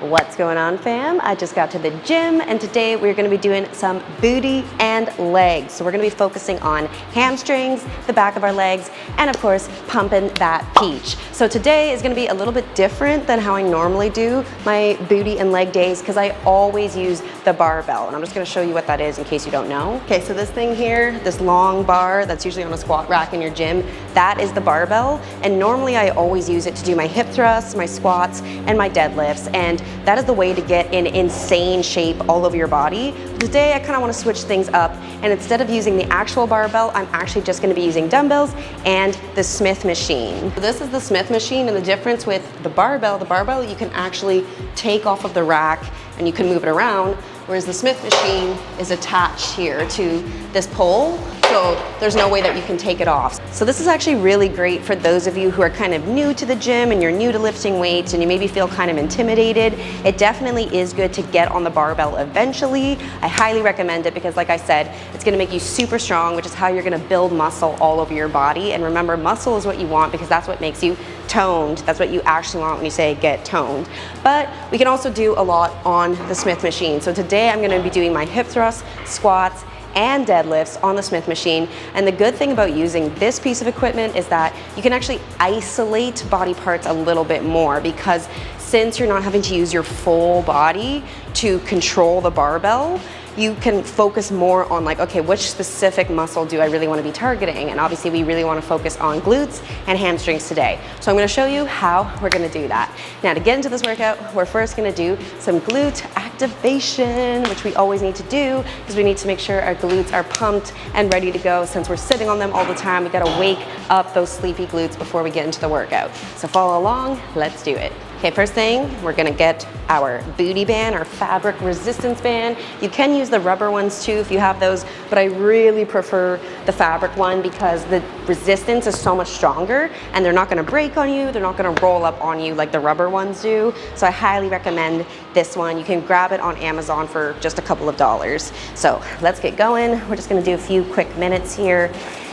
What's going on, fam? I just got to the gym and today we're going to be doing some booty and legs. So we're going to be focusing on hamstrings, the back of our legs, and of course pumping that peach. So today is going to be a little bit different than how I normally do my booty and leg days because I always use the barbell, and I'm just going to show you what that is in case you don't know. Okay, so this thing here, this long bar that's usually on a squat rack in your gym, that is the barbell, and normally I always use it to do my hip thrusts, my squats, and my deadlifts, and that is the way to get in insane shape all over your body. Today I kind of want to switch things up, and instead of using the actual barbell, I'm actually just going to be using dumbbells and the Smith machine. So this is the Smith machine, and the difference with the barbell you can actually take off of the rack and you can move it around, whereas the Smith machine is attached here to this pole, so there's no way that you can take it off. So this is actually really great for those of you who are kind of new to the gym and you're new to lifting weights and you maybe feel kind of intimidated. It definitely is good to get on the barbell eventually. I highly recommend it because, like I said, it's gonna make you super strong, which is how you're gonna build muscle all over your body. And remember, muscle is what you want because that's what makes you toned. That's what you actually want when you say get toned. But we can also do a lot on the Smith machine. So today I'm gonna be doing my hip thrusts, squats, and deadlifts on the Smith machine. And the good thing about using this piece of equipment is that you can actually isolate body parts a little bit more, because since you're not having to use your full body to control the barbell, you can focus more on like, okay, which specific muscle do I really want to be targeting? And obviously we really want to focus on glutes and hamstrings today. So I'm going to show you how we're going to do that. Now, to get into this workout, we're first going to do some glute activation, which we always need to do because we need to make sure our glutes are pumped and ready to go. Since we're sitting on them all the time, we got to wake up those sleepy glutes before we get into the workout. So follow along, let's do it. Okay, first thing, we're gonna get our booty band, our fabric resistance band. You can use the rubber ones too if you have those, but I really prefer the fabric one because the resistance is so much stronger and they're not gonna break on you, they're not gonna roll up on you like the rubber ones do. So I highly recommend this one. You can grab it on Amazon for just a couple of dollars. So let's get going. We're just gonna do a few quick minutes here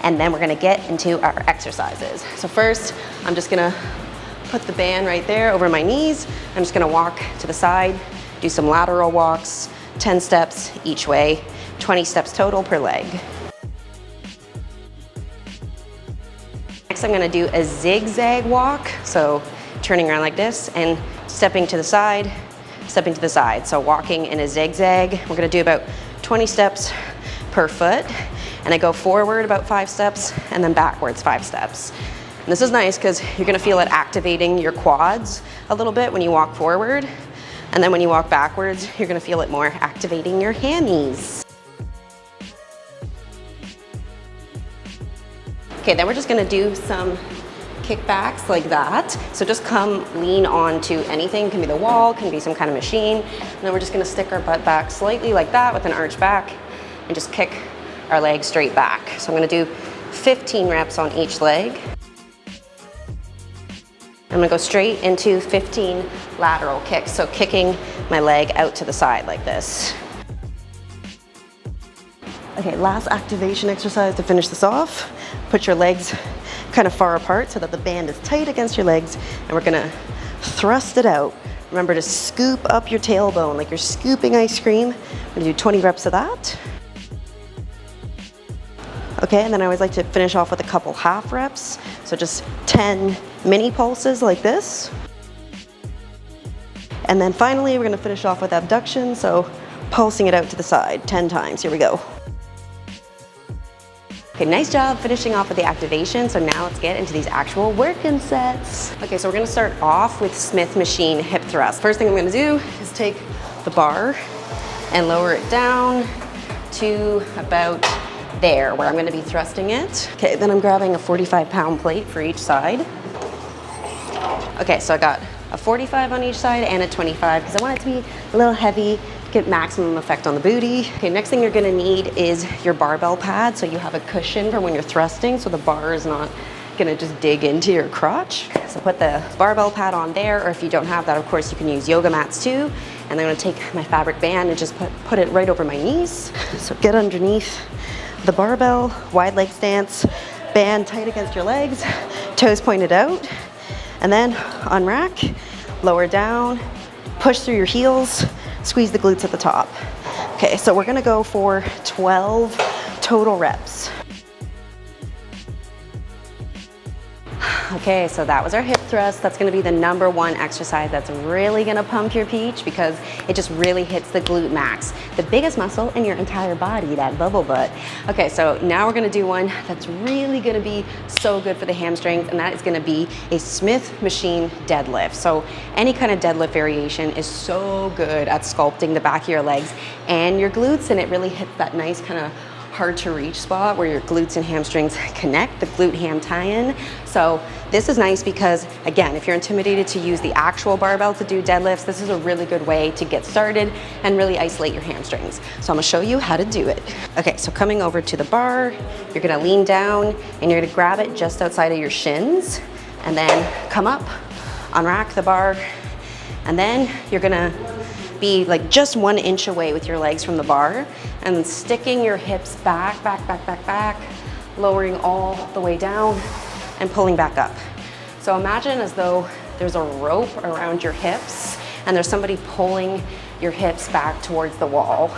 and then we're gonna get into our exercises. So first, I'm just gonna put the band right there over my knees. I'm just gonna walk to the side, do some lateral walks, 10 steps each way, 20 steps total per leg. Next, I'm gonna do a Zig Zag walk. So turning around like this and stepping to the side, stepping to the side. So walking in a zigzag. We're gonna do about 20 steps per foot. And I go forward about 5 steps and then backwards 5 steps. And this is nice because you're gonna feel it activating your quads a little bit when you walk forward. And then when you walk backwards, you're gonna feel it more activating your hammies. Okay, then we're just gonna do some kickbacks like that. So just come lean onto anything. It can be the wall, it can be some kind of machine. And then we're just gonna stick our butt back slightly like that with an arch back and just kick our leg straight back. So I'm gonna do 15 reps on each leg. I'm gonna go straight into 15 lateral kicks. So kicking my leg out to the side like this. Okay, last activation exercise to finish this off. Put your legs kind of far apart so that the band is tight against your legs, and we're gonna thrust it out. Remember to scoop up your tailbone like you're scooping ice cream. I'm gonna do 20 reps of that. Okay, and then I always like to finish off with a couple half reps. So just 10 mini pulses like this. And then finally, we're gonna finish off with abduction. So pulsing it out to the side 10 times. Here we go. Okay, nice job finishing off with the activation. So now let's get into these actual working sets. Okay, so we're gonna start off with Smith machine hip thrust. First thing I'm gonna do is take the bar and lower it down to about there, where I'm gonna be thrusting it. Okay, then I'm grabbing a 45-pound plate for each side. Okay, so I got a 45 on each side and a 25 because I want it to be a little heavy, get maximum effect on the booty. Okay, next thing you're gonna need is your barbell pad, so you have a cushion for when you're thrusting, so the bar is not gonna just dig into your crotch. So put the barbell pad on there, or if you don't have that, of course, you can use yoga mats too. And then I'm gonna take my fabric band and just put it right over my knees. So get underneath the barbell, wide leg stance, band tight against your legs, toes pointed out, and then unrack, lower down, push through your heels, squeeze the glutes at the top. Okay, so we're gonna go for 12 total reps. Okay, so that was our hip thrust. That's gonna be the #1 exercise that's really gonna pump your peach because it just really hits the glute max, the biggest muscle in your entire body, that bubble butt. Okay, so now we're gonna do one that's really gonna be so good for the hamstrings, and that is gonna be a Smith machine deadlift. So any kind of deadlift variation is so good at sculpting the back of your legs and your glutes, and it really hits that nice kind of hard to reach spot where your glutes and hamstrings connect, the glute ham tie-in. So this is nice because, again, if you're intimidated to use the actual barbell to do deadlifts, this is a really good way to get started and really isolate your hamstrings. So I'm gonna show you how to do it. Okay, so coming over to the bar, you're gonna lean down and you're gonna grab it just outside of your shins and then come up, unrack the bar, and then you're gonna be like just 1 inch away with your legs from the bar and sticking your hips back, lowering all the way down and pulling back up. So imagine as though there's a rope around your hips and there's somebody pulling your hips back towards the wall.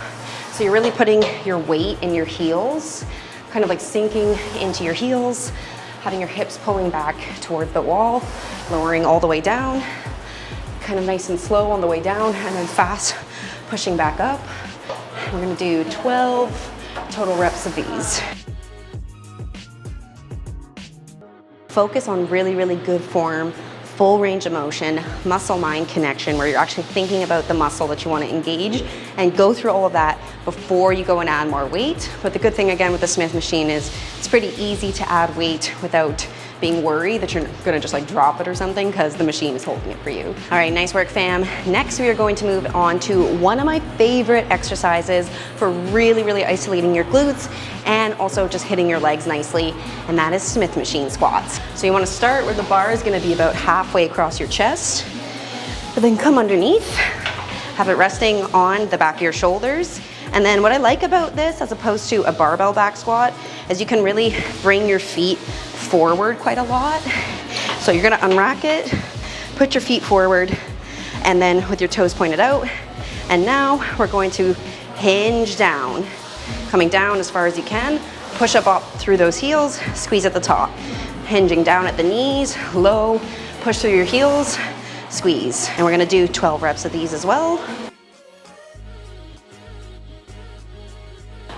So you're really putting your weight in your heels, kind of like sinking into your heels, having your hips pulling back towards the wall, lowering all the way down, kind of nice and slow on the way down and then fast pushing back up. We're gonna do 12 total reps of these. Focus on really, really good form, full range of motion, muscle-mind connection, where you're actually thinking about the muscle that you want to engage, and go through all of that before you go and add more weight. But the good thing, again, with the Smith machine is it's pretty easy to add weight without being worried that you're gonna just like drop it or something, because the machine is holding it for you. All right, nice work, fam. Next, we are going to move on to one of my favorite exercises for really, really isolating your glutes and also just hitting your legs nicely, and that is Smith machine squats. So you wanna start where the bar is gonna be about halfway across your chest, but then come underneath, have it resting on the back of your shoulders. And then what I like about this, as opposed to a barbell back squat, is you can really bring your feet forward quite a lot. So you're gonna unrack it, put your feet forward, and then with your toes pointed out. And now we're going to hinge down, coming down as far as you can, push up through those heels, squeeze at the top. Hinging down at the knees, low, push through your heels, squeeze. And we're gonna do 12 reps of these as well.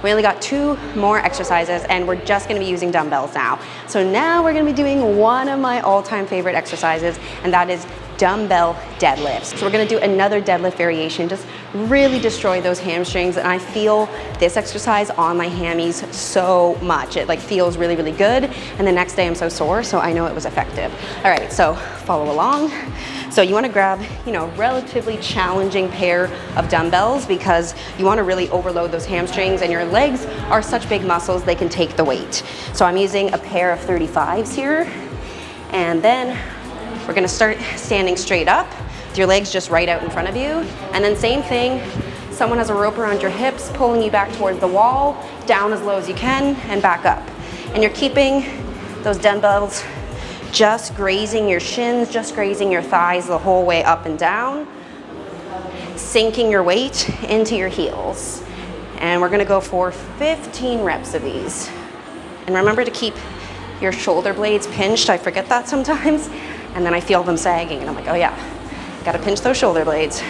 We only got 2 more exercises and we're just gonna be using dumbbells now. So now we're gonna be doing one of my all-time favorite exercises, and that is dumbbell deadlifts. So we're gonna do another deadlift variation, just really destroy those hamstrings, and I feel this exercise on my hammies so much. It like feels really, really good, and the next day I'm so sore, so I know it was effective. All right, so follow along. So you wanna grab, relatively challenging pair of dumbbells, because you wanna really overload those hamstrings, and your legs are such big muscles, they can take the weight. So I'm using a pair of 35s here, and then we're gonna start standing straight up with your legs just right out in front of you. And then same thing, someone has a rope around your hips, pulling you back towards the wall, down as low as you can, and back up. And you're keeping those dumbbells just grazing your shins, just grazing your thighs the whole way up and down, sinking your weight into your heels. And we're gonna go for 15 reps of these. And remember to keep your shoulder blades pinched. I forget that sometimes. And then I feel them sagging and I'm like, oh yeah, gotta pinch those shoulder blades.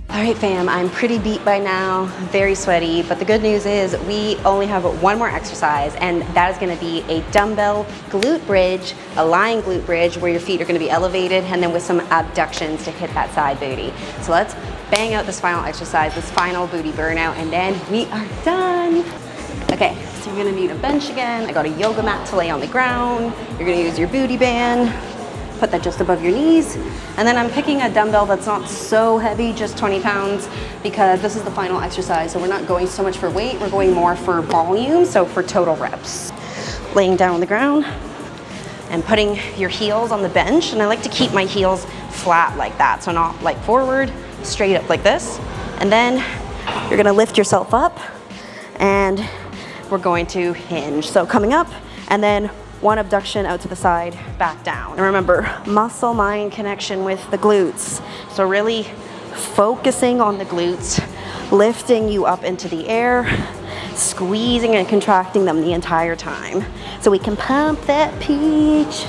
All right, fam, I'm pretty beat by now, very sweaty, but the good news is we only have one more exercise, and that is gonna be a dumbbell glute bridge, a lying glute bridge where your feet are gonna be elevated, and then with some abductions to hit that side booty. So let's bang out this final exercise, this final booty burnout, and then we are done. Okay, so you're gonna need a bench again. I got a yoga mat to lay on the ground. You're gonna use your booty band, put that just above your knees. And then I'm picking a dumbbell that's not so heavy, just 20 pounds, because this is the final exercise. So we're not going so much for weight, we're going more for volume, so for total reps. Laying down on the ground and putting your heels on the bench. And I like to keep my heels flat like that, so not like forward, straight up like this. And then you're gonna lift yourself up and we're going to hinge. So coming up and then one abduction out to the side, back down. And remember, muscle-mind connection with the glutes. So really focusing on the glutes, lifting you up into the air, squeezing and contracting them the entire time so we can pump that peach.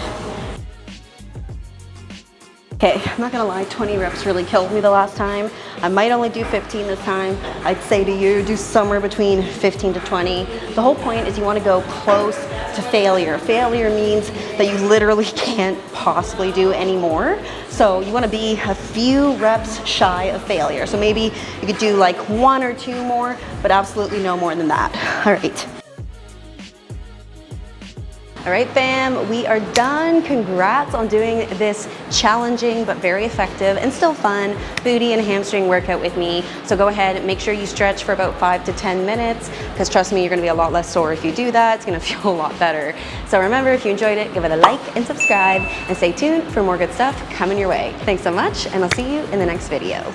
Okay, I'm not gonna lie, 20 reps really killed me the last time. I might only do 15 this time. I'd say to you, do somewhere between 15 to 20. The whole point is you wanna go close to failure. Failure means that you literally can't possibly do any more. So you wanna be a few reps shy of failure. So maybe you could do like 1 or 2 more, but absolutely no more than that. All right. All right, fam, we are done. Congrats on doing this challenging but very effective and still fun booty and hamstring workout with me. So go ahead and make sure you stretch for about 5 to 10 minutes, because trust me, you're gonna be a lot less sore if you do that. It's gonna feel a lot better. So remember, if you enjoyed it, give it a like and subscribe, and stay tuned for more good stuff coming your way. Thanks so much, and I'll see you in the next video.